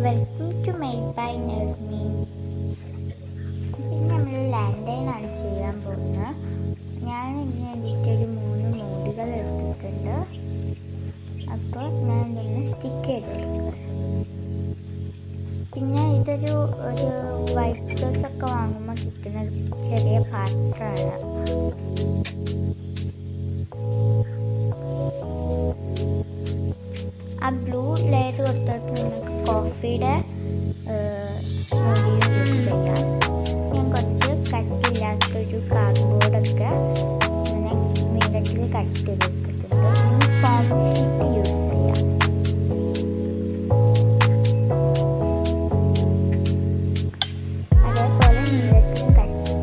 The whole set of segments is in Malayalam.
Welcome to made by Nermeen. പിന്നെ നമ്മൾ ലാൻഡൈനാണ് ചെയ്യാൻ പോകുന്നത്. ഞാൻ ഇതിന് വേണ്ടിയിട്ടൊരു 3 മൂടികൾ എടുത്തിട്ടുണ്ട്. അപ്പോൾ ഞാൻ ഇതൊന്ന് സ്റ്റിക്ക് ചെയ്ത് കൊടുക്കാം. പിന്നെ ഒരു വൈറ്റ് സോസൊക്കെ വാങ്ങുമ്പോൾ കിട്ടുന്ന ചെറിയ പാത്രമാണ്. ആ ബ്ലൂ ലെയർ കൊടുത്തിട്ട് നിങ്ങൾക്ക് കോഫിയുടെ മൂടി യൂസ് ചെയ്യാം. ഞാൻ കുറച്ച് കട്ടില്ലാത്തൊരു കാർഡ്ബോർഡൊക്കെ ഇങ്ങനെ നീളത്തിൽ കട്ട് ചെയ്തെടുത്തിട്ടുണ്ട്. ഫോം ഷീറ്റ് യൂസ് ചെയ്യാം. അതേപോലെ നീളത്തിലും കട്ട്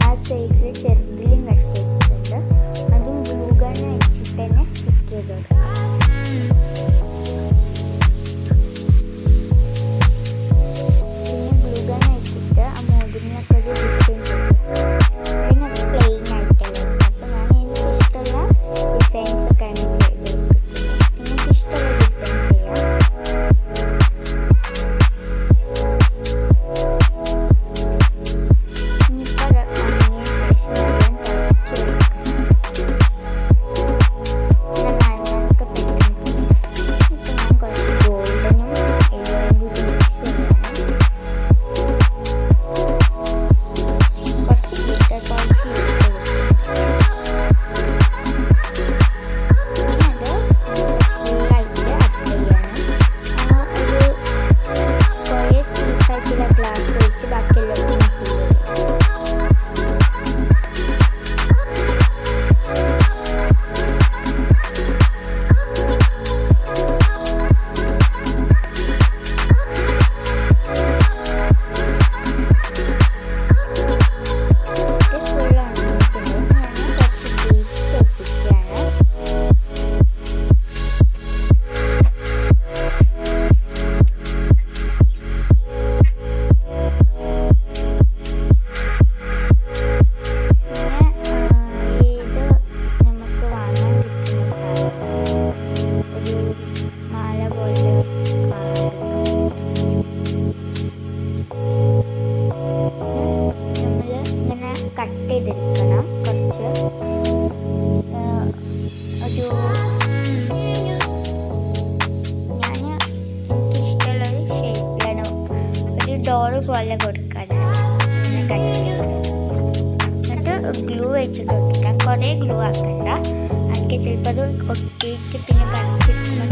ആ സൈസിൽ ചെറുതിലും കട്ട് ചെയ്തിട്ടുണ്ട്. അതും ഗ്ലൂ ഗൺ വെച്ചിട്ട് തന്നെ സ്റ്റിക്ക് ചെയ്ത് കൊടുക്കാം. കട്ട് ചെയ്തെടുക്കണം. കുറച്ച് എനിക്കിഷ്ടമുള്ളൊരു ഷേപ്പിലാണ് ഒരു ഡോറ് പോലെ കൊടുക്കാനാണ് കട്ട് ചെയ്തത്. എന്നിട്ട് ഗ്ലൂ വെച്ചിട്ട് ഒട്ടിക്കാം. കുറേ ഗ്ലൂ ആക്കണ്ട, എനിക്ക് ചിലപ്പോൾ അത് ഒട്ടിയിട്ട് പിന്നെ കത്തിക്കുമ്പോൾ